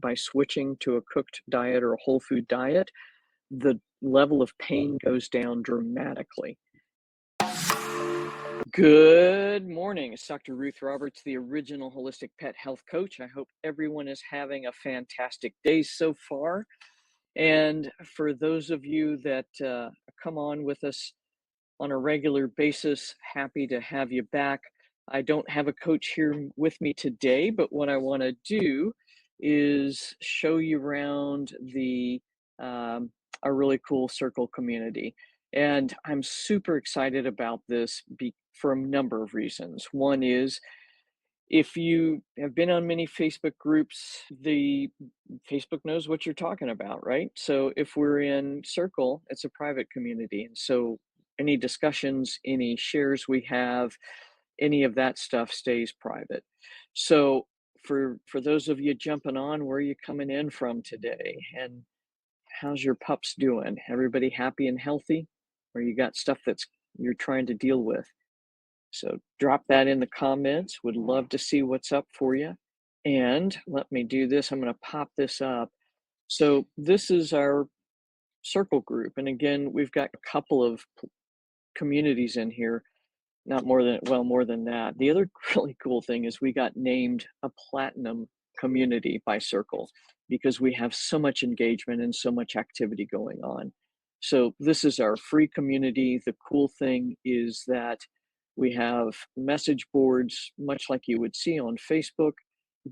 by switching to a cooked diet or a whole food diet, the level of pain goes down dramatically. Good morning. It's Dr. Ruth Roberts, the original holistic pet health coach. I hope everyone is having a fantastic day so far. And for those of you that come on with us on a regular basis, happy to have you back. I don't have a coach here with me today, but what I want to do is show you around a really cool circle community. And I'm super excited about this for a number of reasons. One is, if you have been on many Facebook groups, the Facebook knows what you're talking about, right? So if we're in Circle, it's a private community. And so any discussions, any shares we have, any of that stuff stays private. So for those of you jumping on, where are you coming in from today? And how's your pups doing? Everybody happy and healthy? Or you got stuff you're trying to deal with? So drop that in the comments. Would love to see what's up for you. And let me do this. I'm going to pop this up. So this is our circle group. And again, we've got a couple of communities in here, more than that. The other really cool thing is we got named a platinum community by Circle because we have so much engagement and so much activity going on. So this is our free community. The cool thing is that we have message boards, much like you would see on Facebook,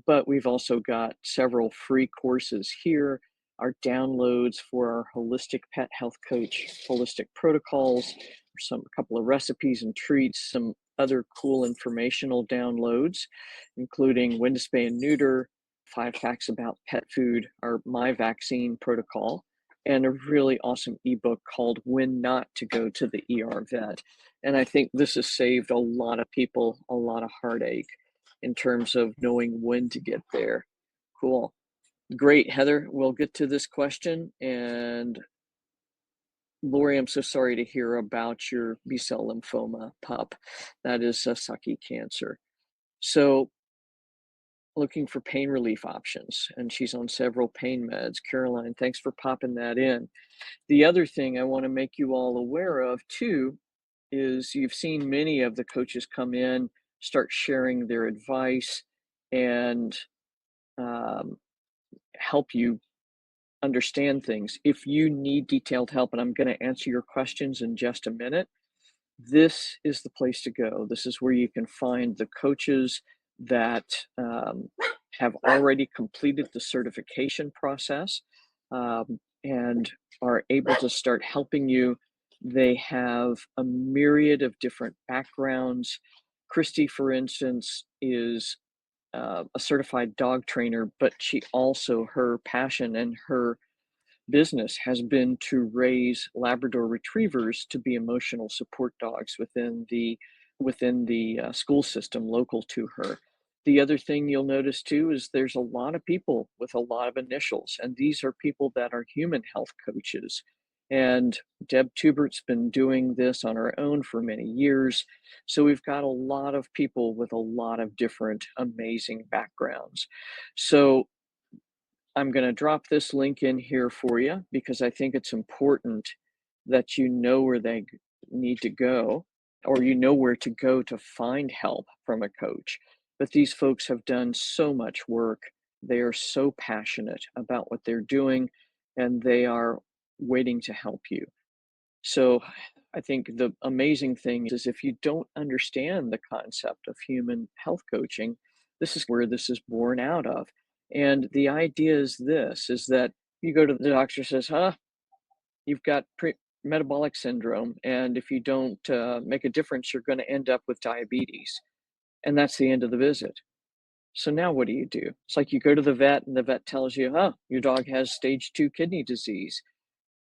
but we've also got several free courses here, our downloads for our holistic pet health coach, holistic protocols, a couple of recipes and treats, some other cool informational downloads, including when to spay and neuter, 5 facts about pet food, our My Vaccine protocol, and a really awesome ebook called When Not to Go to the ER Vet. And I think this has saved a lot of people a lot of heartache in terms of knowing when to get there. Cool. Great, Heather. We'll get to this question. And Lori, I'm so sorry to hear about your B-cell lymphoma pup. That is a sucky cancer. So looking for pain relief options, and she's on several pain meds. Caroline, thanks for popping that in. The other thing I want to make you all aware of too is you've seen many of the coaches come in, start sharing their advice, and help you understand things. If you need detailed help, and I'm going to answer your questions in just a minute, this is the place to go. This is where you can find the coaches that have already completed the certification process and are able to start helping you. They have a myriad of different backgrounds. Christy, for instance, is a certified dog trainer, but her passion and her business has been to raise Labrador retrievers to be emotional support dogs within the school system local to her. The other thing you'll notice too is there's a lot of people with a lot of initials, and these are people that are human health coaches. And Deb Tubert's been doing this on her own for many years. So we've got a lot of people with a lot of different amazing backgrounds. So I'm going to drop this link in here for you because I think it's important that you know where they need to go, or you know where to go to find help from a coach. But these folks have done so much work. They are so passionate about what they're doing, and they are waiting to help you. So I think the amazing thing is if you don't understand the concept of human health coaching, this is where this is born out of. And the idea is that you go to the doctor, says, you've got metabolic syndrome. And if you don't make a difference, you're going to end up with diabetes. And that's the end of the visit. So now what do? It's like you go to the vet and the vet tells you, your dog has stage 2 kidney disease.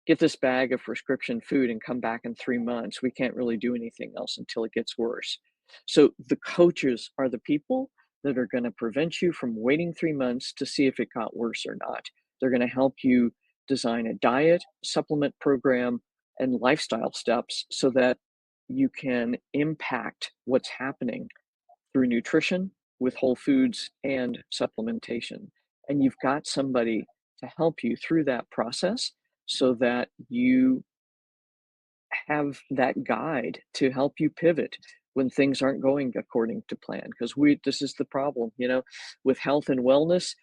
Get this bag of prescription food and come back in 3 months. We can't really do anything else until it gets worse. So the coaches are the people that are going to prevent you from waiting 3 months to see if it got worse or not. They're going to help you design a diet, supplement program, and lifestyle steps so that you can impact what's happening through nutrition with whole foods and supplementation. and you've got somebody to help you through that process so that you have that guide to help you pivot when things aren't going according to plan. Because this is the problem, with health and wellness,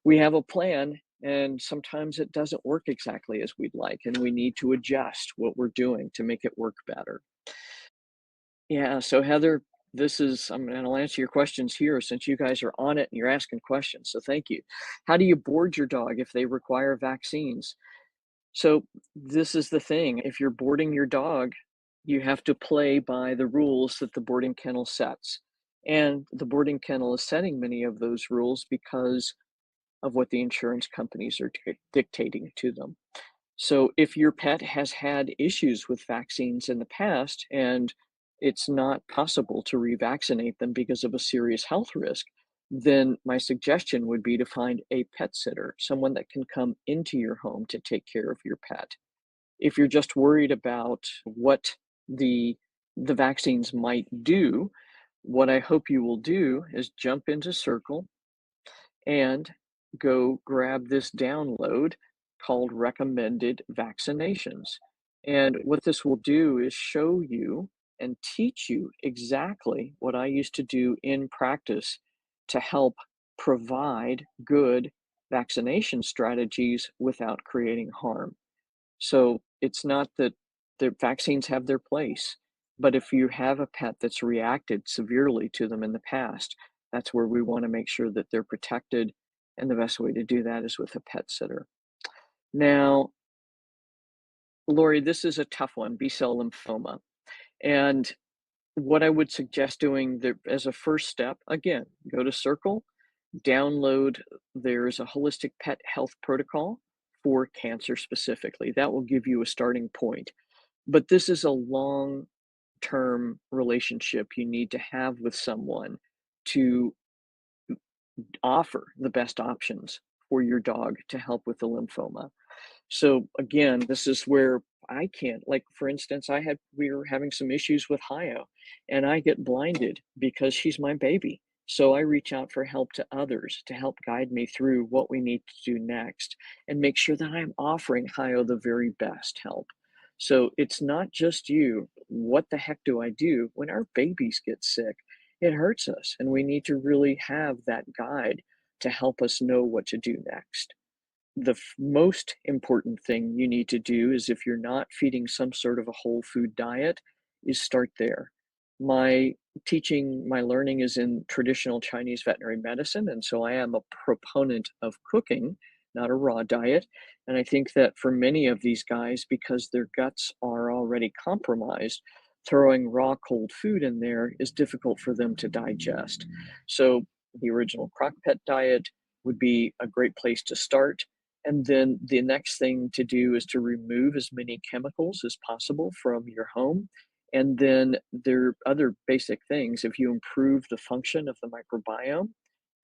we have a plan and sometimes it doesn't work exactly as we'd like, and we need to adjust what we're doing to make it work better. Yeah, so Heather, and I'll answer your questions here since you guys are on it and you're asking questions. So thank you. How do you board your dog if they require vaccines? So this is the thing. If you're boarding your dog, you have to play by the rules that the boarding kennel sets. And the boarding kennel is setting many of those rules because of what the insurance companies are dictating to them. So if your pet has had issues with vaccines in the past and it's not possible to revaccinate them because of a serious health risk, then my suggestion would be to find a pet sitter, someone that can come into your home to take care of your pet. If you're just worried about what the vaccines might do, what I hope you will do is jump into Circle and go grab this download called Recommended Vaccinations. And what this will do is show you and teach you exactly what I used to do in practice to help provide good vaccination strategies without creating harm. So it's not that the vaccines have their place, but if you have a pet that's reacted severely to them in the past, that's where we want to make sure that they're protected. And the best way to do that is with a pet sitter. Now, Lori, this is a tough one, B cell lymphoma. And what I would suggest doing there as a first step, again, go to Circle, download, there's a holistic pet health protocol for cancer specifically. That will give you a starting point. But this is a long-term relationship you need to have with someone to offer the best options for your dog to help with the lymphoma. So again, this is where I can't, like for instance, we were having some issues with Hayo, and I get blinded because she's my baby. So I reach out for help to others to help guide me through what we need to do next and make sure that I'm offering Hayo the very best help. So it's not just you. What the heck do I do when our babies get sick? It hurts us, and we need to really have that guide to help us know what to do next. The most important thing you need to do is, if you're not feeding some sort of a whole food diet, is start there. My my learning is in traditional Chinese veterinary medicine, and so I am a proponent of cooking, not a raw diet. And I think that for many of these guys, because their guts are already compromised, throwing raw cold food in there is difficult for them to digest. So the original crock pot diet would be a great place to start. And then the next thing to do is to remove as many chemicals as possible from your home. And then there are other basic things. If you improve the function of the microbiome,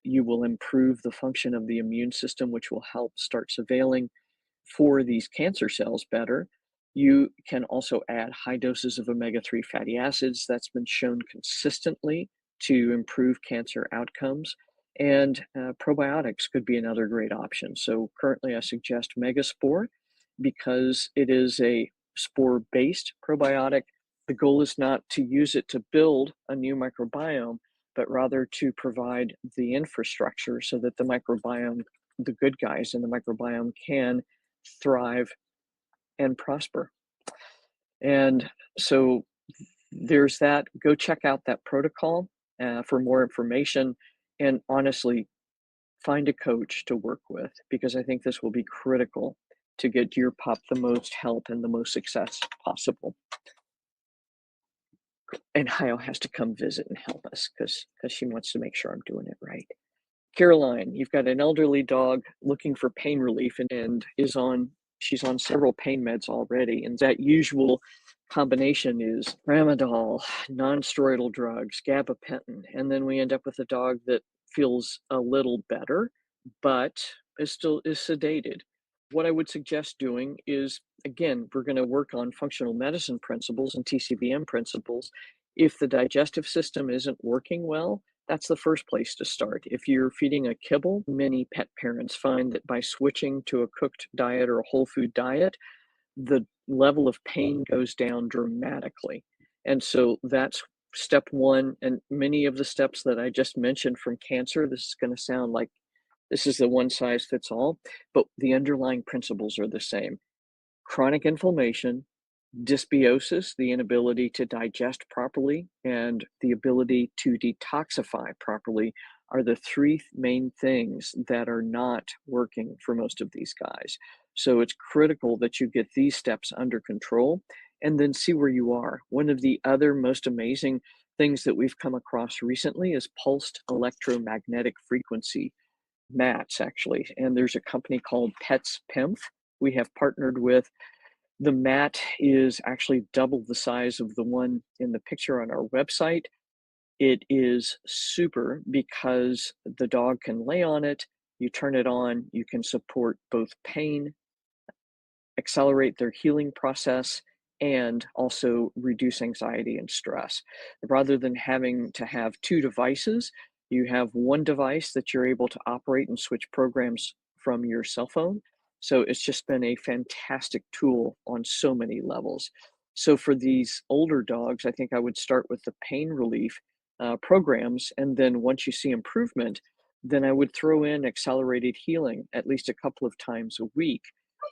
you will improve the function of the immune system, which will help start surveilling for these cancer cells better. You can also add high doses of omega-3 fatty acids. That's been shown consistently to improve cancer outcomes. And probiotics could be another great option. So currently I suggest Megaspore because it is a spore-based probiotic. The goal is not to use it to build a new microbiome, but rather to provide the infrastructure so that the microbiome, the good guys in the microbiome, can thrive and prosper. And so there's that. Go check out that protocol for more information. And honestly, find a coach to work with, because I think this will be critical to get your pup the most help and the most success possible. And Hayo has to come visit and help us because she wants to make sure I'm doing it right. Caroline, you've got an elderly dog looking for pain relief and she's on several pain meds already. And that usual combination is tramadol, non-steroidal drugs, gabapentin. And then we end up with a dog that feels a little better, but is sedated. What I would suggest doing is, again, we're going to work on functional medicine principles and TCVM principles. If the digestive system isn't working well, That's the first place to start. If you're feeding a kibble, many pet parents find that by switching to a cooked diet or a whole food diet, the level of pain goes down dramatically. And so that's step one. And many of the steps that I just mentioned from cancer, this is going to sound like this is the one size fits all, but the underlying principles are the same. Chronic inflammation, dysbiosis, the inability to digest properly, and the ability to detoxify properly are the three main things that are not working for most of these guys. So it's critical that you get these steps under control and then see where you are. One of the other most amazing things that we've come across recently is pulsed electromagnetic frequency mats, actually. And there's a company called PEMF we have partnered with. The mat is actually double the size of the one in the picture on our website. It is super because the dog can lay on it, you turn it on, you can support both pain, accelerate their healing process, and also reduce anxiety and stress. Rather than having to have two devices, you have one device that you're able to operate and switch programs from your cell phone. So it's just been a fantastic tool on so many levels. So for these older dogs, I think I would start with the pain relief programs. And then once you see improvement, then I would throw in accelerated healing at least a couple of times a week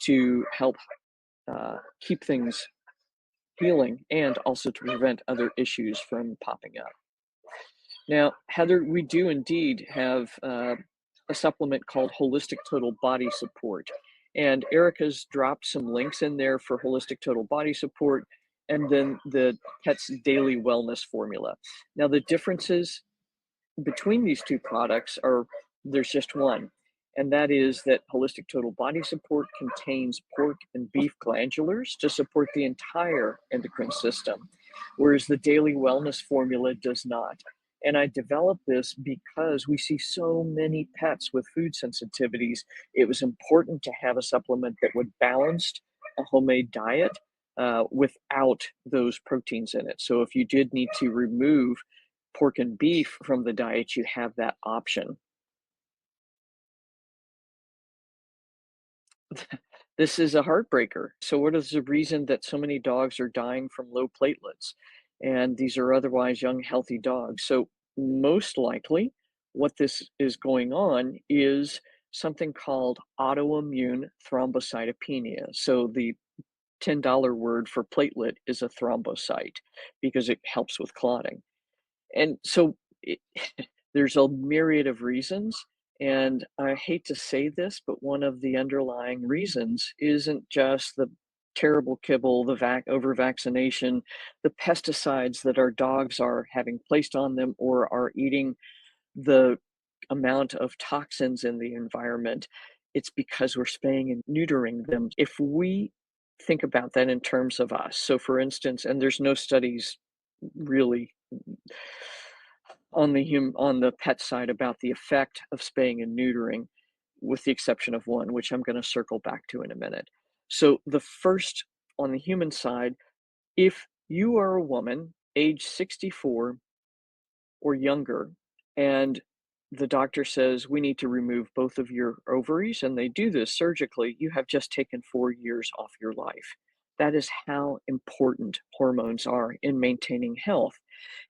to help keep things healing and also to prevent other issues from popping up. Now, Heather, we do indeed have a supplement called Holistic Total Body Support. And Erica's dropped some links in there for Holistic Total Body Support and then the Pet's Daily Wellness Formula. Now, the differences between these two products are there's just one, and that is that Holistic Total Body Support contains pork and beef glandulars to support the entire endocrine system, whereas the Daily Wellness Formula does not. And I developed this because we see so many pets with food sensitivities. It was important to have a supplement that would balance a homemade diet without those proteins in it. So if you did need to remove pork and beef from the diet, you have that option. This is a heartbreaker. So, what is the reason that so many dogs are dying from low platelets? And these are otherwise young, healthy dogs. So, most likely, what this is going on is something called autoimmune thrombocytopenia. So, the $10 word for platelet is a thrombocyte because it helps with clotting. And so it, there's a myriad of reasons. And I hate to say this, but one of the underlying reasons isn't just the terrible kibble, the over vaccination, the pesticides that our dogs are having placed on them or are eating, the amount of toxins in the environment. It's because we're spaying and neutering them. If we think about that in terms of us, so for instance, and there's no studies really on the pet side about the effect of spaying and neutering, with the exception of one, which I'm going to circle back to in a minute. So the first, on the human side, if you are a woman age 64 or younger and the doctor says we need to remove both of your ovaries and they do this surgically, you have just taken 4 years off your life. That is how important hormones are in maintaining health.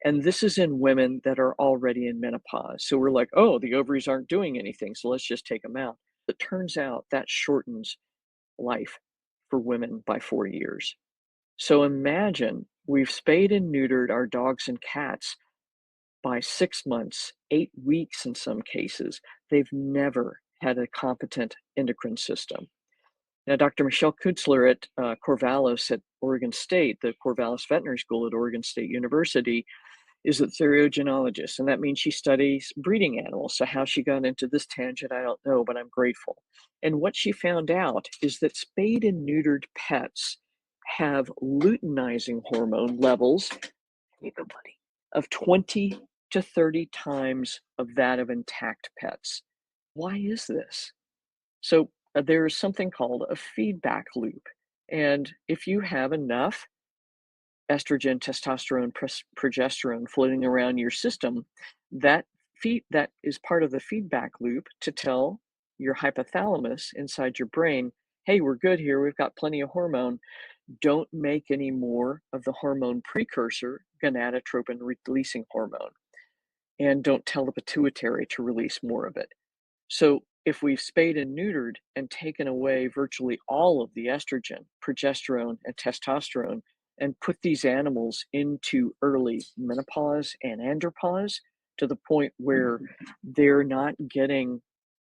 And this is in women that are already in menopause. So we're like, oh, the ovaries aren't doing anything, so let's just take them out. It turns out that shortens life for women by 4 years. So imagine we've spayed and neutered our dogs and cats by 6 months, 8 weeks in some cases. They've never had a competent endocrine system. Now, Dr. Michelle Kutzler at Corvallis at Oregon State, the Corvallis Veterinary School at Oregon State University, is a theriogenologist, and that means she studies breeding animals. So how she got into this tangent, I don't know, but I'm grateful. And what she found out is that spayed and neutered pets have luteinizing hormone levels, of 20 to 30 times of that of intact pets. Why is this? So there is something called a feedback loop. And if you have enough estrogen, testosterone, progesterone floating around your system, that that is part of the feedback loop to tell your hypothalamus inside your brain, hey, we're good here. We've got plenty of hormone. Don't make any more of the hormone precursor, gonadotropin releasing hormone. And don't tell the pituitary to release more of it. So if we've spayed and neutered and taken away virtually all of the estrogen, progesterone, and testosterone, and put these animals into early menopause and andropause to the point where they're not getting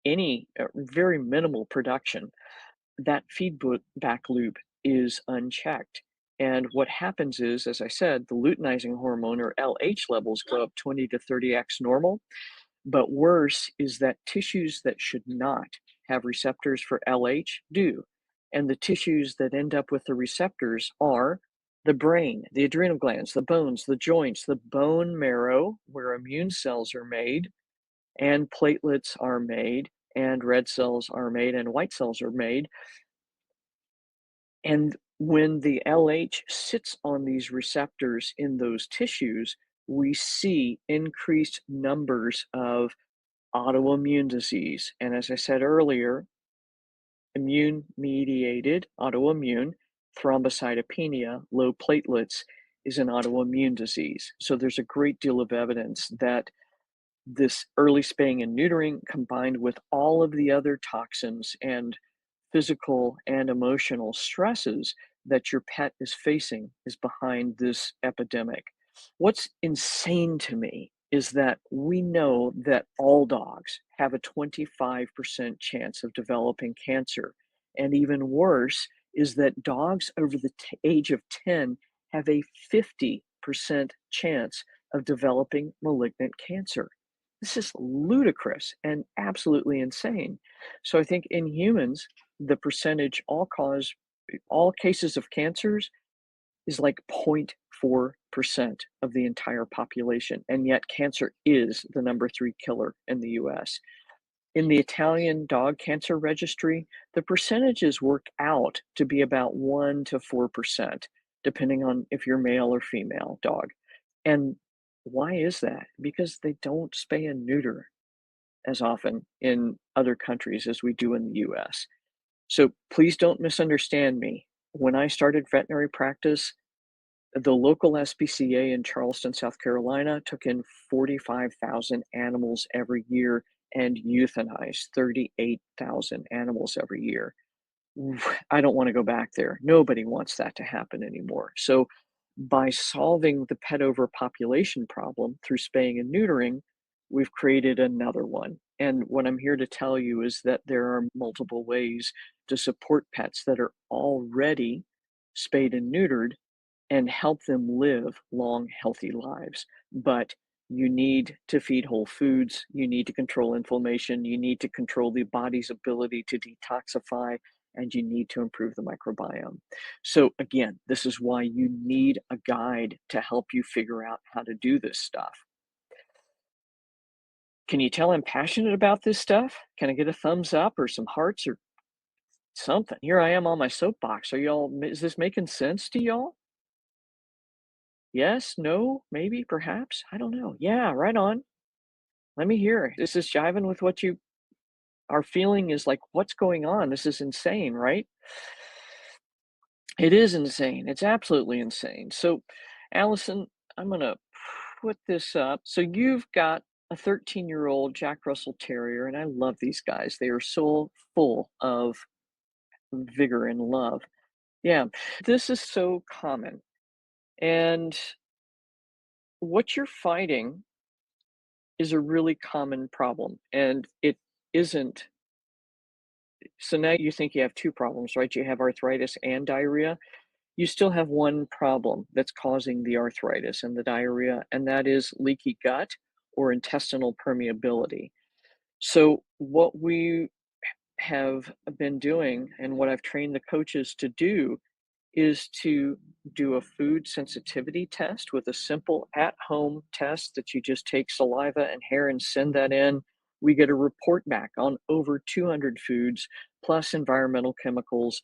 any very minimal production, that feedback loop is unchecked. And what happens is, as I said, the luteinizing hormone or LH levels go up 20 to 30x normal. But worse is that tissues that should not have receptors for LH do. And the tissues that end up with the receptors are the brain, the adrenal glands, the bones, the joints, the bone marrow, where immune cells are made, and platelets are made, and red cells are made, and white cells are made. And when the LH sits on these receptors in those tissues, we see increased numbers of autoimmune disease. And as I said earlier, immune mediated autoimmune thrombocytopenia, low platelets, is an autoimmune disease. So there's a great deal of evidence that this early spaying and neutering, combined with all of the other toxins and physical and emotional stresses that your pet is facing, is behind this epidemic. What's insane to me is that we know that all dogs have a 25% chance of developing cancer. And even worse is that dogs over the age of 10 have a 50% chance of developing malignant cancer. This is ludicrous and absolutely insane. So I think in humans, the percentage all cases of cancers is like 0.4% of the entire population, and yet cancer is the number 3 killer in the US. In the Italian dog cancer registry, the percentages work out to be about 1 to 4%, depending on if you're male or female dog. And why is that? Because they don't spay and neuter as often in other countries as we do in the US. So please don't misunderstand me. When I started veterinary practice, the local SPCA in Charleston, South Carolina, took in 45,000 animals every year and euthanized 38,000 animals every year. I don't want to go back there. Nobody wants that to happen anymore. So, by solving the pet overpopulation problem through spaying and neutering, we've created another one. And what I'm here to tell you is that there are multiple ways to support pets that are already spayed and neutered and help them live long, healthy lives. But you need to feed whole foods, you need to control inflammation, you need to control the body's ability to detoxify, and you need to improve the microbiome. So, again, this is why you need a guide to help you figure out how to do this stuff. Can you tell I'm passionate about this stuff? Can I get a thumbs up or some hearts or something? Here I am on my soapbox. Is this making sense to y'all? Yes, no, maybe, perhaps, I don't know. Yeah, right on. Let me hear it. Is this jiving with what you are feeling? Is like, what's going on? This is insane, right? It is insane. It's absolutely insane. So, Allison, I'm gonna put this up. So you've got a 13-year-old Jack Russell Terrier, and I love these guys. They are so full of vigor and love. Yeah, this is so common. And what you're fighting is a really common problem, and it isn't. So now you think you have two problems, right? You have arthritis and diarrhea. You still have one problem that's causing the arthritis and the diarrhea, and that is leaky gut or intestinal permeability. So what we have been doing and what I've trained the coaches to do is to do a food sensitivity test with a simple at-home test that you just take saliva and hair and send that in. We get a report back on over 200 foods plus environmental chemicals.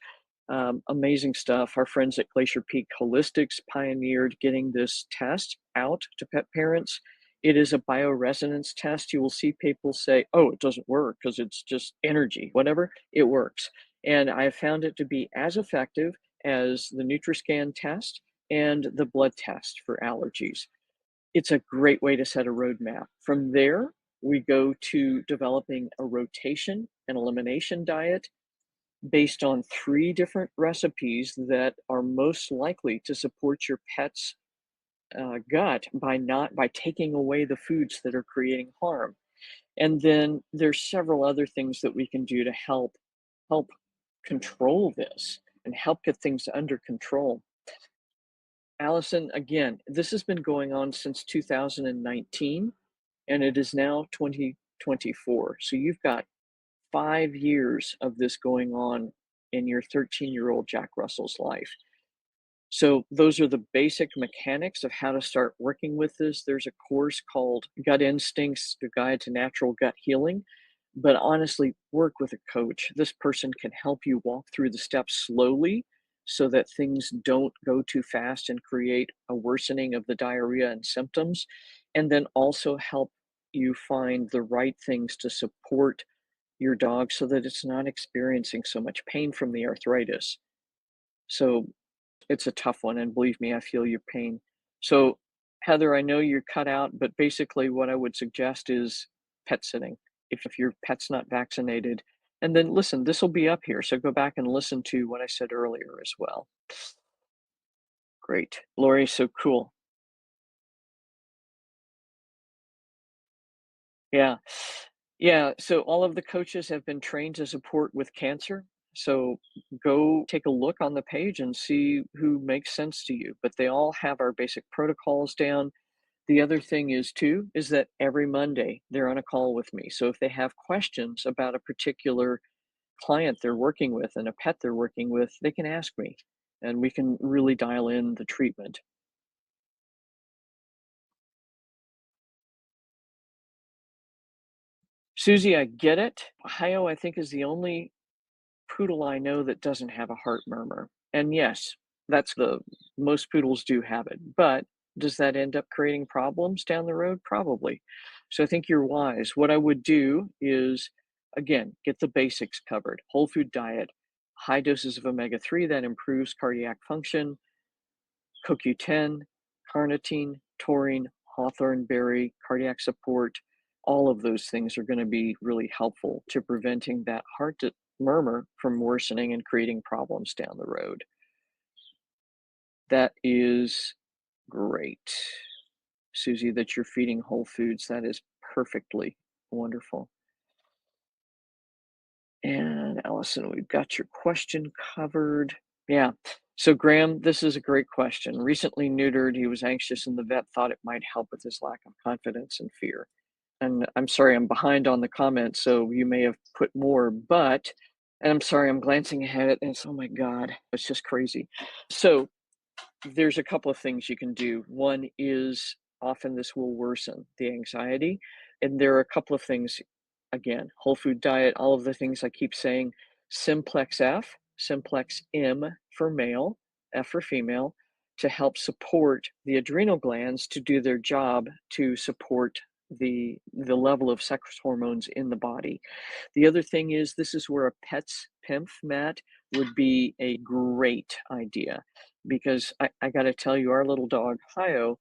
Amazing stuff. Our friends at Glacier Peak Holistics pioneered getting this test out to pet parents It is a bioresonance test. You will see people say, "Oh, it doesn't work because it's just energy," whatever, it works. And I have found it to be as effective as the Nutriscan test and the blood test for allergies. It's a great way to set a roadmap. From there, we go to developing a rotation and elimination diet based on 3 different recipes that are most likely to support your pet's gut by taking away the foods that are creating harm. And then there's several other things that we can do to help control this and help get things under control. Allison, again, this has been going on since 2019 and it is now 2024. So you've got 5 years of this going on in your 13-year-old Jack Russell's life. So those are the basic mechanics of how to start working with this. There's a course called Gut Instincts, The Guide to Natural Gut Healing. But honestly, work with a coach. This person can help you walk through the steps slowly so that things don't go too fast and create a worsening of the diarrhea and symptoms. And then also help you find the right things to support your dog so that it's not experiencing so much pain from the arthritis. So it's a tough one, and believe me, I feel your pain. So, Heather, I know you're cut out, but basically what I would suggest is pet sitting if your pet's not vaccinated. And then listen, this will be up here, so go back and listen to what I said earlier as well. Great. Lori, so cool. Yeah. Yeah, so all of the coaches have been trained to support with cancer. So go take a look on the page and see who makes sense to you. But they all have our basic protocols down. The other thing is too, is that every Monday they're on a call with me. So if they have questions about a particular client they're working with and a pet they're working with, they can ask me and we can really dial in the treatment. Susie, I get it. Ohio, I think, is the only poodle I know that doesn't have a heart murmur. And yes, that's the most poodles do have it. But does that end up creating problems down the road? Probably. So I think you're wise. What I would do is, again, get the basics covered. Whole food diet, high doses of omega-3 that improves cardiac function, CoQ10, carnitine, taurine, hawthorn berry, cardiac support, all of those things are going to be really helpful to preventing that murmur from worsening and creating problems down the road. That is great, Susie, that you're feeding whole foods. That is perfectly wonderful. And Allison, we've got your question covered. Yeah. So, Graham, this is a great question. Recently neutered, he was anxious, and the vet thought it might help with his lack of confidence and fear. And I'm sorry, I'm behind on the comments, so you may have put more, but, and I'm sorry, I'm glancing ahead, and it's, oh my God, it's just crazy. So, there's a couple of things you can do. One is often this will worsen the anxiety. And there are a couple of things, again, whole food diet, all of the things I keep saying, Simplex F, Simplex M for male, F for female, to help support the adrenal glands to do their job to support the level of sex hormones in the body. The other thing is this is where a pet's PEMF mat would be a great idea because I got to tell you, our little dog, Hayo,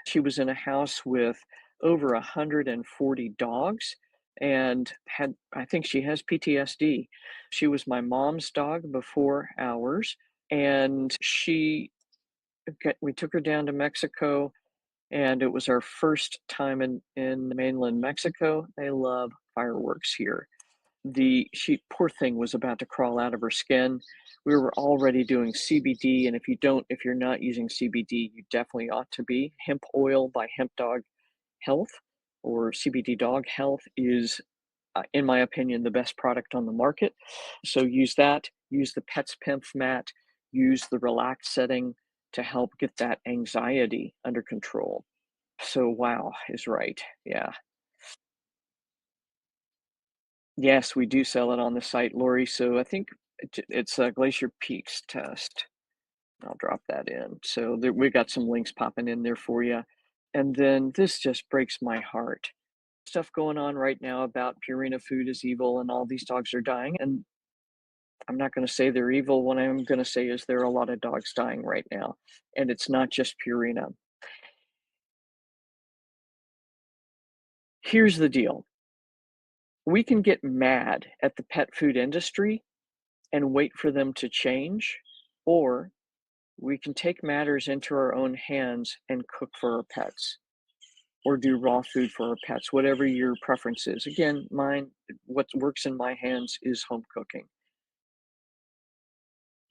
she was in a house with over 140 dogs and I think she has PTSD. She was my mom's dog before ours, and we took her down to Mexico, and it was our first time in mainland Mexico. They love fireworks here. She poor thing was about to crawl out of her skin. We were already doing CBD, and if you're not using CBD, you definitely ought to be. Hemp oil by Hemp Dog Health or CBD Dog Health is, in my opinion, the best product on the market. So use that. Use the Pets PEMF mat. Use the relax setting to help get that anxiety under control. So wow is right. Yeah. Yes, we do sell it on the site, Lori. So I think it's a Glacier Peaks test. I'll drop that in. So we got some links popping in there for you. And then this just breaks my heart. Stuff going on right now about Purina food is evil and all these dogs are dying. And I'm not going to say they're evil. What I'm going to say is there are a lot of dogs dying right now. And it's not just Purina. Here's the deal. We can get mad at the pet food industry and wait for them to change, or we can take matters into our own hands and cook for our pets or do raw food for our pets, whatever your preference is. Again, what works in my hands is home cooking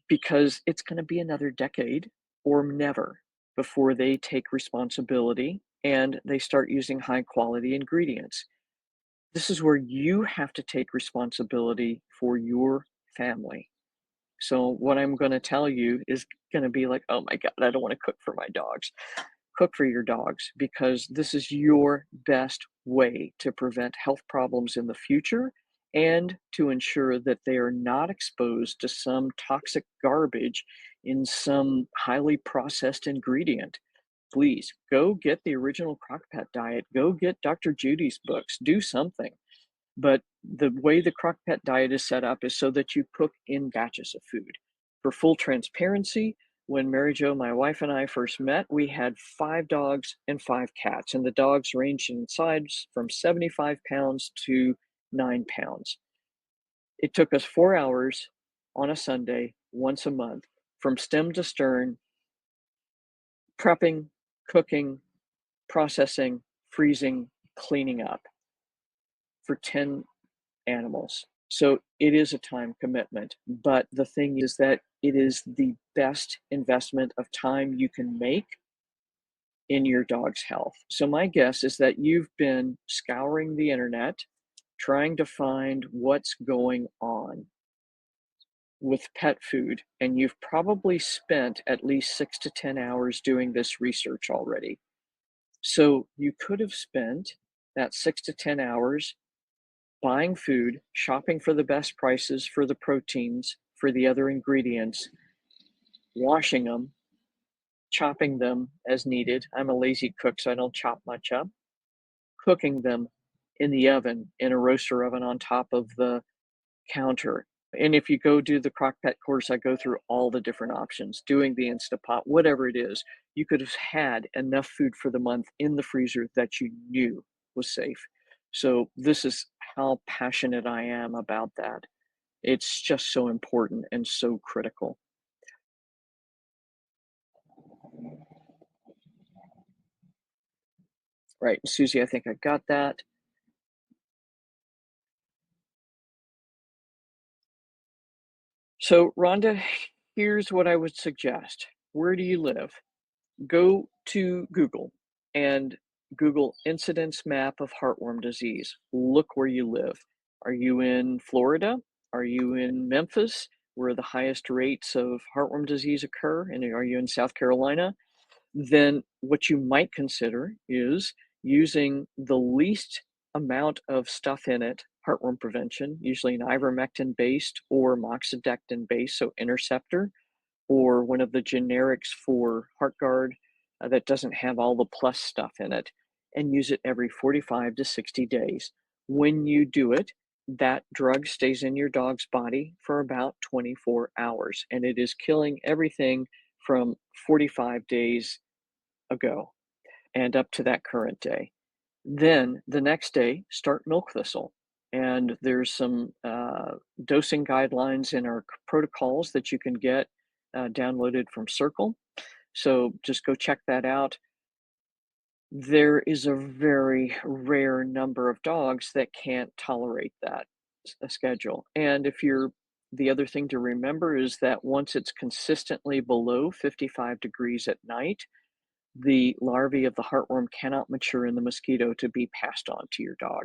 because it's going to be another decade or never before they take responsibility and they start using high quality ingredients. This is where you have to take responsibility for your family. So what I'm going to tell you is going to be like, oh my God, I don't want to cook for my dogs. Cook for your dogs because this is your best way to prevent health problems in the future and to ensure that they are not exposed to some toxic garbage in some highly processed ingredient. Please go get the original Crock-Pot diet. Go get Dr. Judy's books. Do something. But the way the Crock-Pot diet is set up is so that you cook in batches of food. For full transparency, when Mary Jo, my wife, and I first met, we had 5 dogs and 5 cats, and the dogs ranged in size from 75 pounds to 9 pounds. It took us 4 hours on a Sunday, once a month, from stem to stern, prepping, cooking, processing, freezing, cleaning up for 10 animals. So it is a time commitment, but the thing is that it is the best investment of time you can make in your dog's health. So my guess is that you've been scouring the internet trying to find what's going on with pet food, and you've probably spent at least 6 to 10 hours doing this research already. So you could have spent that 6 to 10 hours buying food, shopping for the best prices for the proteins, for the other ingredients, washing them, chopping them as needed. I'm a lazy cook, so I don't chop much up. Cooking them in the oven, in a roaster oven on top of the counter. And if you go do the Crock-Pot course, I go through all the different options, doing the Instapot, whatever it is. You could have had enough food for the month in the freezer that you knew was safe. So this is how passionate I am about that. It's just so important and so critical. Right, Susie, I think I got that. So, Rhonda, here's what I would suggest. Where do you live? Go to Google and Google incidence map of heartworm disease. Look where you live. Are you in Florida? Are you in Memphis, where the highest rates of heartworm disease occur? And are you in South Carolina? Then what you might consider is using the least amount of stuff in it, heartworm prevention, usually an ivermectin based or moxidectin based, so Interceptor, or one of the generics for HeartGuard that doesn't have all the plus stuff in it, and use it every 45 to 60 days. When you do it, that drug stays in your dog's body for about 24 hours, and it is killing everything from 45 days ago and up to that current day. Then the next day, start milk thistle. And there's some dosing guidelines in our protocols that you can get downloaded from Circle. So just go check that out. There is a very rare number of dogs that can't tolerate that schedule. And the other thing to remember is that once it's consistently below 55 degrees at night, the larvae of the heartworm cannot mature in the mosquito to be passed on to your dog.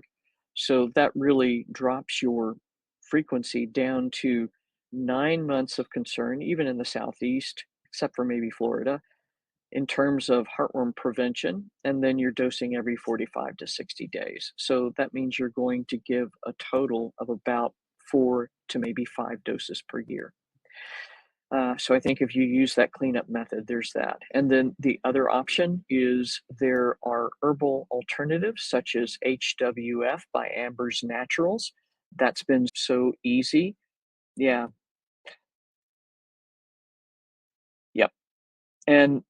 So that really drops your frequency down to 9 months of concern, even in the Southeast, except for maybe Florida, in terms of heartworm prevention. And then you're dosing every 45 to 60 days. So that means you're going to give a total of about 4 to maybe 5 doses per year. So I think if you use that cleanup method, there's that. And then the other option is there are herbal alternatives such as HWF by Amber's Naturals. That's been so easy. Yeah, yep. And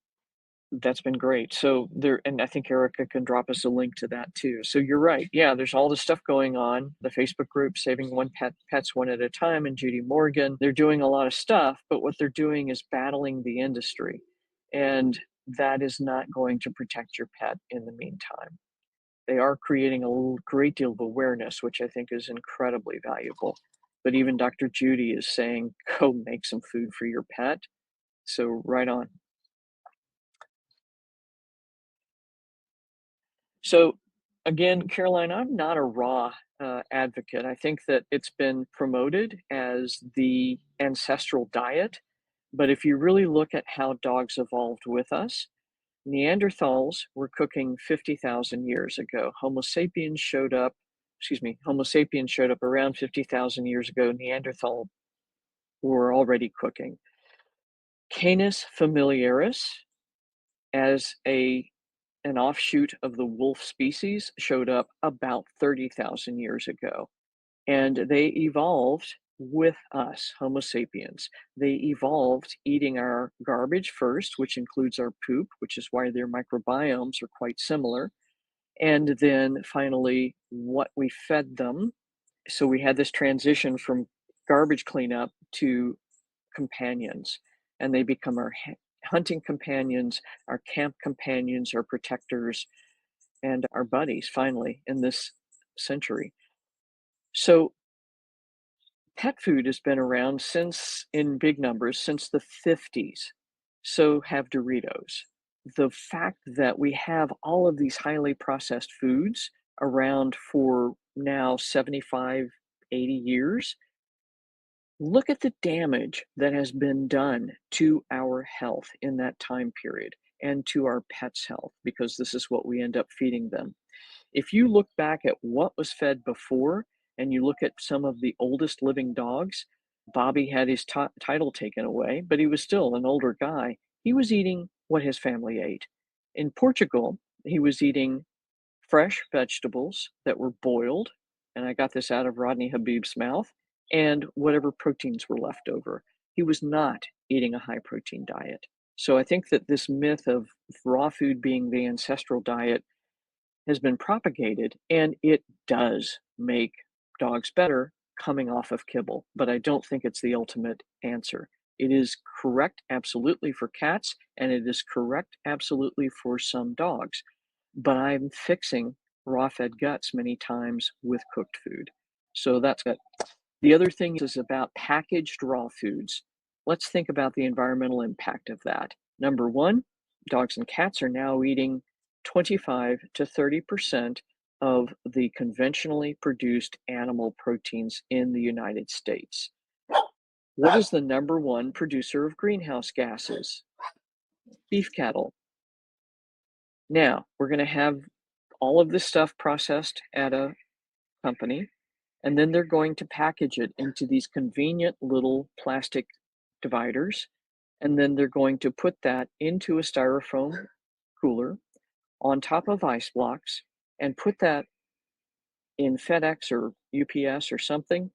that's been great. So there, and I think Erica can drop us a link to that too. So you're right. Yeah, there's all this stuff going on. The Facebook group Saving One Pet Pets One at a Time and Judy Morgan, they're doing a lot of stuff, but what they're doing is battling the industry. And that is not going to protect your pet in the meantime. They are creating great deal of awareness, which I think is incredibly valuable. But even Dr. Judy is saying, go make some food for your pet. So right on. So again, Caroline, I'm not a raw advocate. I think that it's been promoted as the ancestral diet. But if you really look at how dogs evolved with us, Neanderthals were cooking 50,000 years ago. Homo sapiens showed up around 50,000 years ago. Neanderthal were already cooking. Canis familiaris, as an offshoot of the wolf species, showed up about 30,000 years ago. And they evolved with us, Homo sapiens. They evolved eating our garbage first, which includes our poop, which is why their microbiomes are quite similar. And then finally, what we fed them. So we had this transition from garbage cleanup to companions, and they become our hunting companions, our camp companions, our protectors, and our buddies finally in this century. So pet food has been around since in big numbers since the 50s. So have Doritos. The fact that we have all of these highly processed foods around for now 75, 80 years, look at the damage that has been done to our health in that time period and to our pets' health, because this is what we end up feeding them. If you look back at what was fed before and you look at some of the oldest living dogs, Bobby had his title taken away, but he was still an older guy. He was eating what his family ate. In Portugal, he was eating fresh vegetables that were boiled, and I got this out of Rodney Habib's mouth, and whatever proteins were left over. He was not eating a high protein diet. So I think that this myth of raw food being the ancestral diet has been propagated, and it does make dogs better coming off of kibble, but I don't think it's the ultimate answer. It is correct absolutely for cats, and it is correct absolutely for some dogs, but I'm fixing raw fed guts many times with cooked food. So that's it. The other thing is about packaged raw foods. Let's think about the environmental impact of that. Number one, dogs and cats are now eating 25 to 30% of the conventionally produced animal proteins in the United States. What is the number one producer of greenhouse gases? Beef cattle. Now, we're going to have all of this stuff processed at a company, and then they're going to package it into these convenient little plastic dividers, and then they're going to put that into a styrofoam cooler on top of ice blocks and put that in FedEx or UPS or something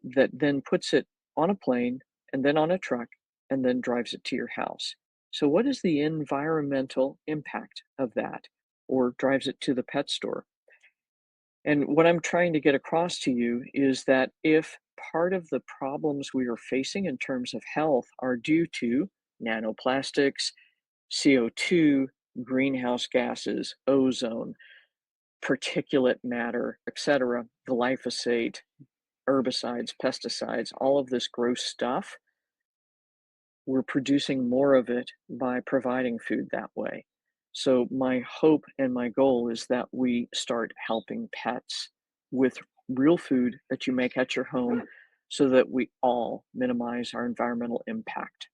that then puts it on a plane and then on a truck and then drives it to your house. So, what is the environmental impact of that? Or drives it to the pet store? And what I'm trying to get across to you is that if part of the problems we are facing in terms of health are due to nanoplastics, CO2, greenhouse gases, ozone, particulate matter, etc., glyphosate, herbicides, pesticides, all of this gross stuff, we're producing more of it by providing food that way. So, my hope and my goal is that we start helping pets with real food that you make at your home so that we all minimize our environmental impact.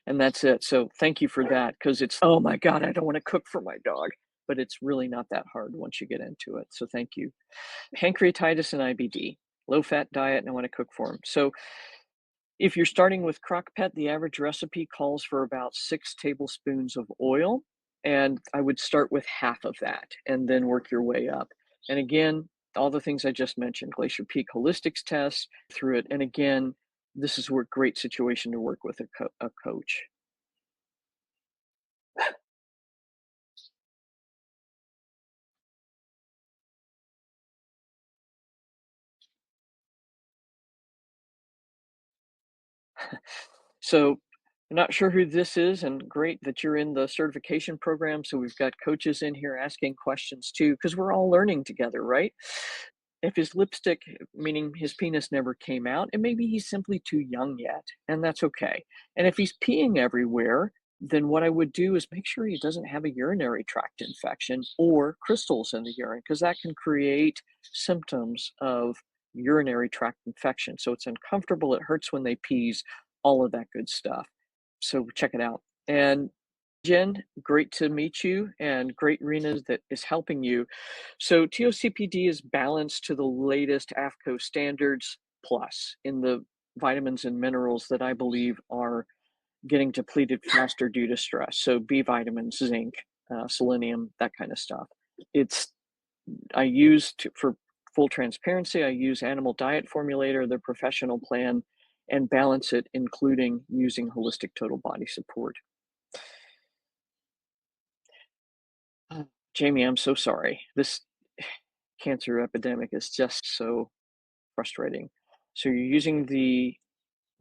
And that's it. So, thank you for that because it's, oh my God, I don't want to cook for my dog. But it's really not that hard once you get into it. So, thank you. Pancreatitis and IBD, low fat diet, and I want to cook for them. So, If you're starting with crock pot, the average recipe calls for about 6 tablespoons of oil, and I would start with half of that and then work your way up. And again, all the things I just mentioned, Glacier Peak Holistics test through it. And again, this is a great situation to work with a coach. So, I'm not sure who this is, and great that you're in the certification program. So we've got coaches in here asking questions too, because we're all learning together, right? If his lipstick, meaning his penis never came out, and maybe he's simply too young yet, and that's okay. And if he's peeing everywhere, then what I would do is make sure he doesn't have a urinary tract infection or crystals in the urine, because that can create symptoms of urinary tract infection. So it's uncomfortable, it hurts when they pees, all of that good stuff. So check it out. And Jen, great to meet you, and great Rena that is helping you. So TOCPD is balanced to the latest AFCO standards plus in the vitamins and minerals that I believe are getting depleted faster due to stress. So B vitamins, zinc, selenium, that kind of stuff. It's for full transparency, I use Animal Diet Formulator, the professional plan, and balance it, including using holistic total body support. Jamie, I'm so sorry. This cancer epidemic is just so frustrating. So you're using the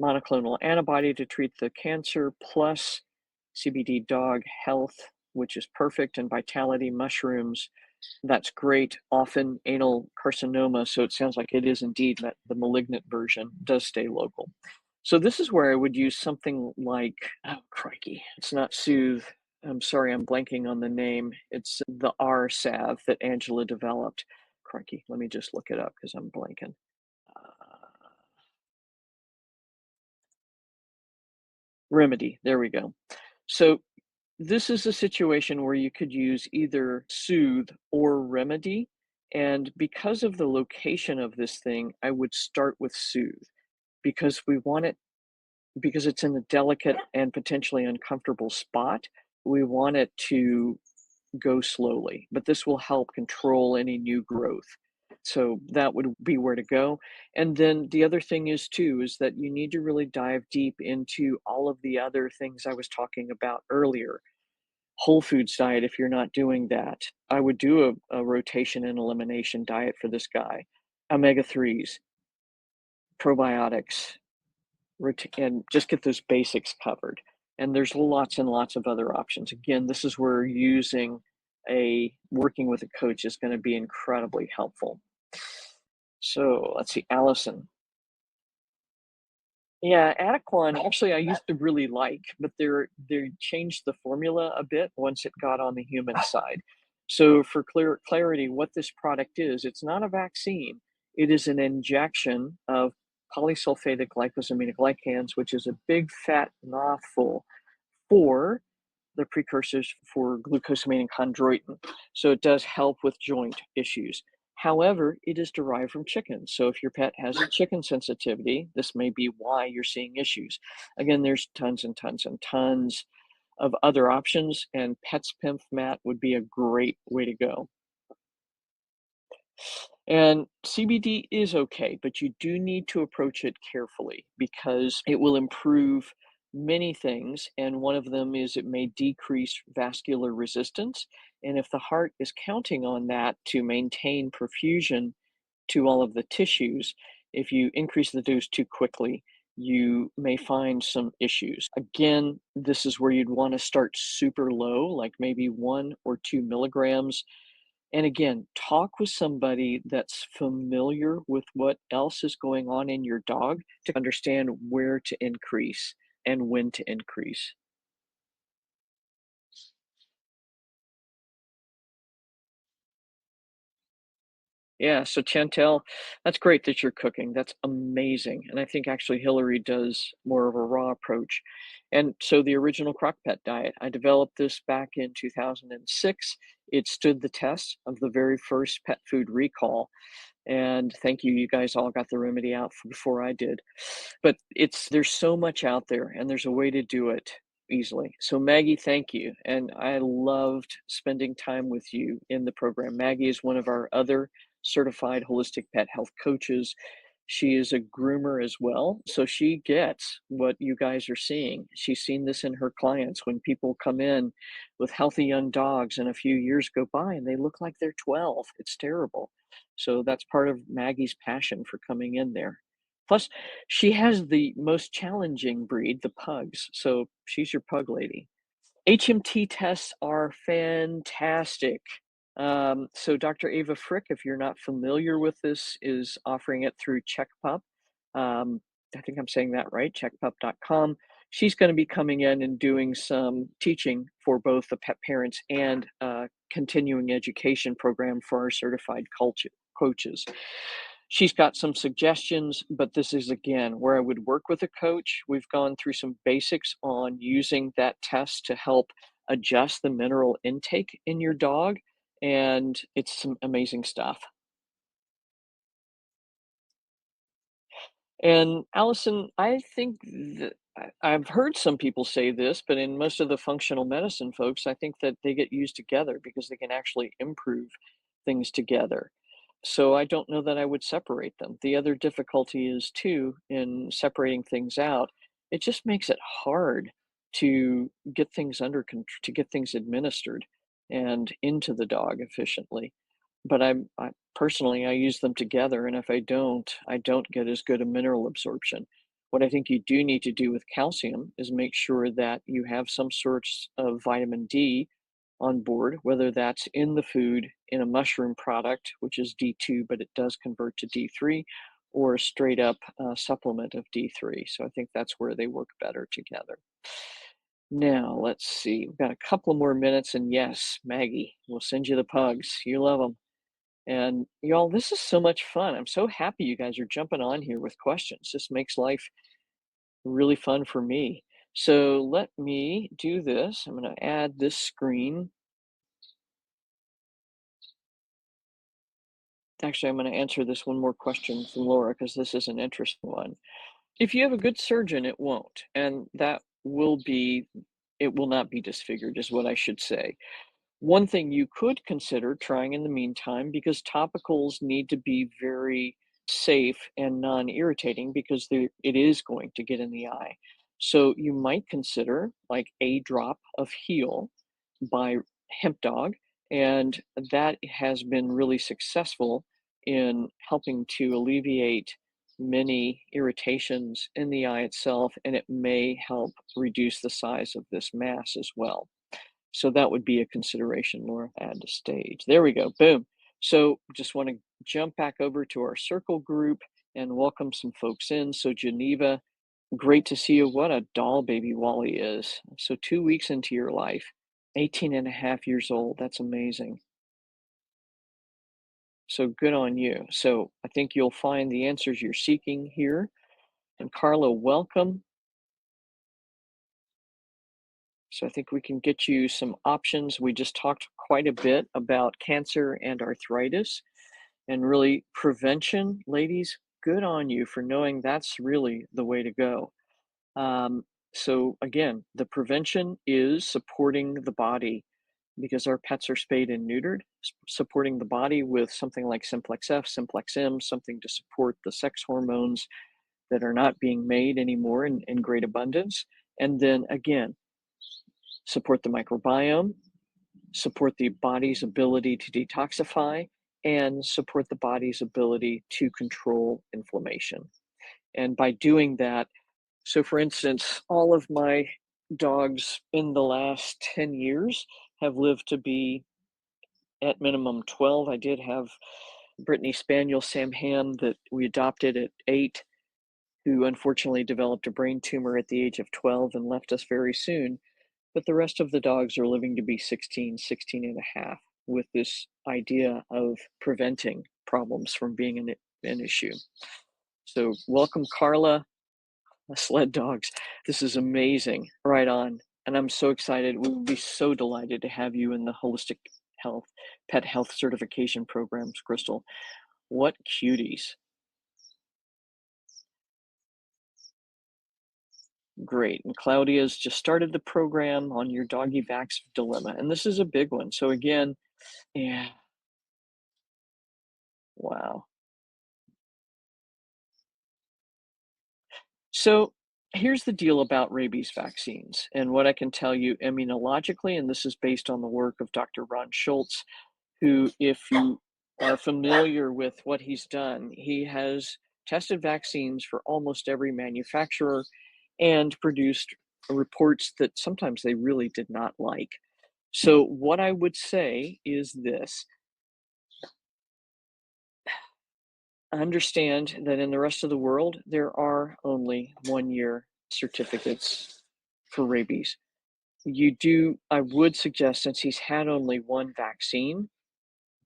monoclonal antibody to treat the cancer plus CBD dog health, which is perfect, and vitality mushrooms. That's great. Often anal carcinoma, so it sounds like it is indeed that the malignant version does stay local. So this is where I would use something like, oh crikey, it's not Soothe. I'm sorry, I'm blanking on the name. It's the R salve that Angela developed. Crikey, let me just look it up because I'm blanking. Uh, Remedy, there we go. So this is a situation where you could use either Soothe or Remedy. And because of the location of this thing, I would start with Soothe because we want it, because it's in a delicate and potentially uncomfortable spot. We want it to go slowly, but this will help control any new growth. So that would be where to go. And then the other thing is too, is that you need to really dive deep into all of the other things I was talking about earlier. Whole foods diet, if you're not doing that. I would do a rotation and elimination diet for this guy. Omega 3s, probiotics, and just get those basics covered. And there's lots and lots of other options. Again, this is where working with a coach is going to be incredibly helpful. So let's see, Allison. Yeah, Adequan, actually, I used to really like, but they changed the formula a bit once it got on the human side. So for clarity, what this product is, it's not a vaccine. It is an injection of polysulfatic glycosaminoglycans, which is a big fat mouthful for the precursors for glucosamine and chondroitin. So it does help with joint issues. However, it is derived from chickens. So if your pet has a chicken sensitivity, this may be why you're seeing issues. Again, there's tons and tons and tons of other options, and Pets PEMF mat would be a great way to go. And CBD is okay, but you do need to approach it carefully because it will improve many things. And one of them is it may decrease vascular resistance. And if the heart is counting on that to maintain perfusion to all of the tissues, if you increase the dose too quickly, you may find some issues. Again, this is where you'd want to start super low, like maybe 1 or 2 milligrams, and again, talk with somebody that's familiar with what else is going on in your dog to understand where to increase and when to increase. Yeah, so Chantel, that's great that you're cooking. That's amazing. And I think actually Hillary does more of a raw approach. And so the original Crock-Pot diet, I developed this back in 2006. It stood the test of the very first pet food recall. And thank you, you guys all got the remedy out before I did. But there's so much out there and there's a way to do it easily. So Maggie, thank you. And I loved spending time with you in the program. Maggie is one of our other certified holistic pet health coaches. She is a groomer as well. So she gets what you guys are seeing. She's seen this in her clients when people come in with healthy young dogs and a few years go by and they look like they're 12. It's terrible. So that's part of Maggie's passion for coming in there. Plus, she has the most challenging breed, the pugs. So she's your pug lady. HMT tests are fantastic. So Dr. Ava Frick, if you're not familiar with this, is offering it through CheckPup. I think I'm saying that right, checkpup.com. She's going to be coming in and doing some teaching for both the pet parents and continuing education program for our certified coaches. She's got some suggestions, but this is again where I would work with a coach. We've gone through some basics on using that test to help adjust the mineral intake in your dog, and it's some amazing stuff. And Allison, I think that I've heard some people say this, but in most of the functional medicine folks, I think that they get used together because they can actually improve things together. So I don't know that I would separate them. The other difficulty is too in separating things out. It just makes it hard to get things to get things administered and into the dog efficiently. But I personally, I use them together, and if I don't get as good a mineral absorption. What I think you do need to do with calcium is make sure that you have some sorts of vitamin D on board, whether that's in the food, in a mushroom product, which is D2, but it does convert to D3, or a straight up supplement of D3. So I think that's where they work better together. Now, let's see. We've got a couple more minutes, and yes, Maggie, we'll send you the pugs. You love them. And y'all, this is so much fun. I'm so happy you guys are jumping on here with questions. This makes life really fun for me. So let me do this. I'm going to add this screen. Actually, I'm going to answer this one more question from Laura because this is an interesting one. If you have a good surgeon, it won't. And it will not be disfigured, is what I should say. One thing you could consider trying in the meantime, because topicals need to be very safe and non-irritating because it is going to get in the eye. So you might consider like a drop of Heal by Hemp Dog, and that has been really successful in helping to alleviate many irritations in the eye itself, and it may help reduce the size of this mass as well. So that would be a consideration, Laura. Add to stage. There we go. Boom. So just want to jump back over to our circle group and welcome some folks in. So Geneva, great to see you. What a doll baby Wally is. So 2 weeks into your life, 18 and a half years old. That's amazing. So good on you. So I think you'll find the answers you're seeking here. And Carla, welcome. So I think we can get you some options. We just talked quite a bit about cancer and arthritis and really prevention. Ladies, good on you for knowing that's really the way to go. Um, so again, the prevention is supporting the body because our pets are spayed and neutered, supporting the body with something like Simplex F, Simplex M, something to support the sex hormones that are not being made anymore in great abundance. And then again, support the microbiome, support the body's ability to detoxify, and support the body's ability to control inflammation. And by doing that, so for instance, all of my dogs in the last 10 years have lived to be at minimum 12. I did have Brittany Spaniel Sam Ham that we adopted at 8, who unfortunately developed a brain tumor at the age of 12 and left us very soon. But the rest of the dogs are living to be 16, 16 and a half. with this idea of preventing problems from being an issue. So, welcome, Carla, sled dogs. This is amazing. Right on. And I'm so excited. We would be so delighted to have you in the holistic health, pet health certification programs, Crystal. What cuties. Great. And Claudia's just started the program on your doggy vax dilemma. And this is a big one. So, again, yeah, wow. So here's the deal about rabies vaccines and what I can tell you immunologically, and this is based on the work of Dr. Ron Schultz, who, if you are familiar with what he's done, he has tested vaccines for almost every manufacturer and produced reports that sometimes they really did not like. So what I would say is this: understand that in the rest of the world, there are only 1 year certificates for rabies. I would suggest, since he's had only one vaccine,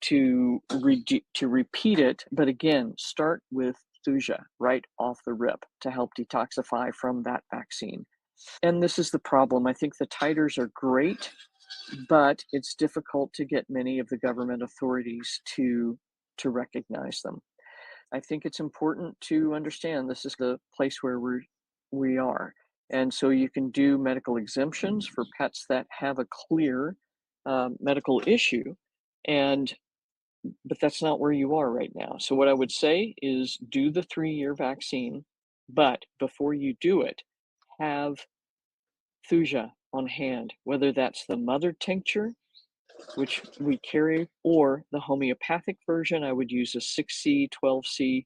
to repeat it, but again, start with Thuja right off the rip to help detoxify from that vaccine. And this is the problem. I think the titers are great, but it's difficult to get many of the government authorities to recognize them. I think it's important to understand this is the place where we are. And so you can do medical exemptions for pets that have a clear medical issue, and but that's not where you are right now. So what I would say is do the 3 year vaccine, but before you do it, have Thuja on hand, whether that's the mother tincture, which we carry, or the homeopathic version. I would use a 6C, 12C.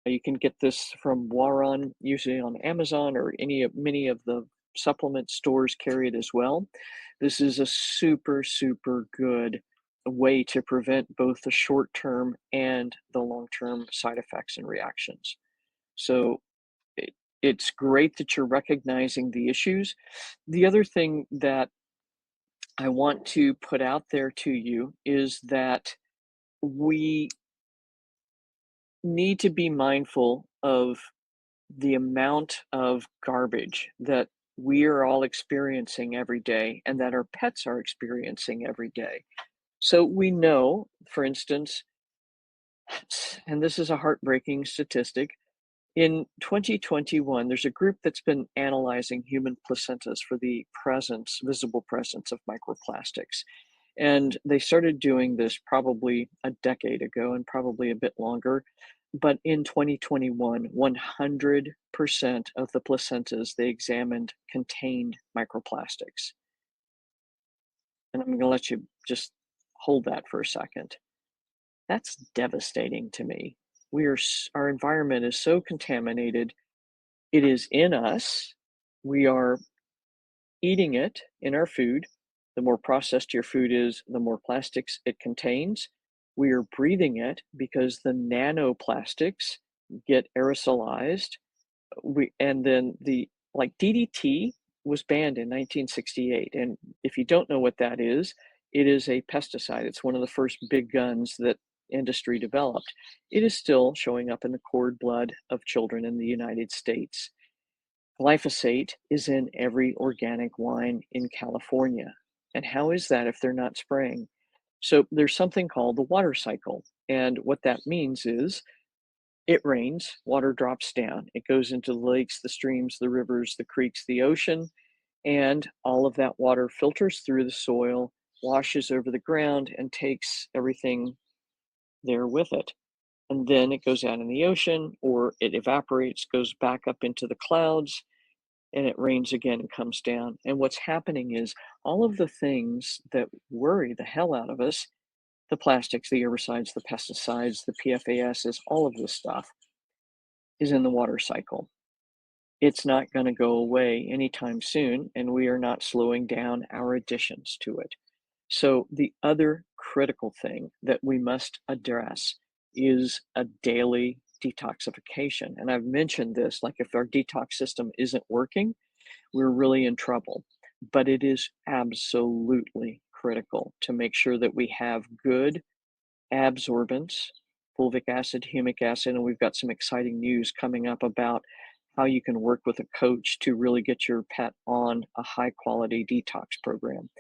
You can get this from Waron, usually on Amazon, or many of the supplement stores carry it as well. This is a super, super good way to prevent both the short-term and the long-term side effects and reactions. So it's great that you're recognizing the issues. The other thing that I want to put out there to you is that we need to be mindful of the amount of garbage that we are all experiencing every day and that our pets are experiencing every day. So we know, for instance, and this is a heartbreaking statistic, in 2021, there's a group that's been analyzing human placentas for the visible presence of microplastics. And they started doing this probably a decade ago and probably a bit longer. But in 2021, 100% of the placentas they examined contained microplastics. And I'm going to let you just hold that for a second. That's devastating to me. Our environment is so contaminated. It is in us. We are eating it in our food. The more processed your food is, the more plastics it contains. We are breathing it because the nanoplastics get aerosolized. And then like DDT was banned in 1968. And if you don't know what that is, it is a pesticide. It's one of the first big guns that industry developed. It is still showing up in the cord blood of children in the United States. Glyphosate is in every organic wine in California. And how is that if they're not spraying? So there's something called the water cycle. And what that means is it rains, water drops down. It goes into the lakes, the streams, the rivers, the creeks, the ocean, and all of that water filters through the soil, washes over the ground, and takes everything there with it. And then it goes out in the ocean, or it evaporates, goes back up into the clouds, and it rains again and comes down. And what's happening is all of the things that worry the hell out of us, the plastics, the herbicides, the pesticides, the PFASs, all of this stuff is in the water cycle. It's not going to go away anytime soon, and we are not slowing down our additions to it. So the other critical thing that we must address is a daily detoxification. And I've mentioned this, like if our detox system isn't working, we're really in trouble. But it is absolutely critical to make sure that we have good absorbance, fulvic acid, humic acid, and we've got some exciting news coming up about how you can work with a coach to really get your pet on a high quality detox program.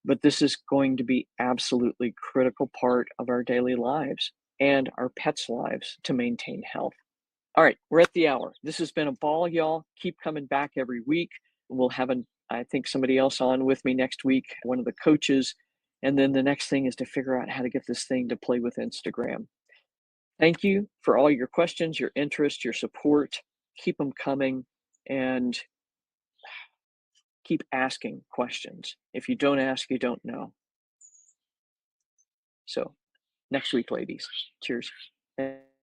But this is going to be absolutely critical part of our daily lives and our pets' lives to maintain health. All right, we're at the hour. This has been a ball, y'all. Keep coming back every week. We'll have I think somebody else on with me next week, one of the coaches. And then the next thing is to figure out how to get this thing to play with Instagram. Thank you for all your questions, your interest, your support. Keep them coming and keep asking questions. If you don't ask, you don't know. So next week, ladies. Cheers.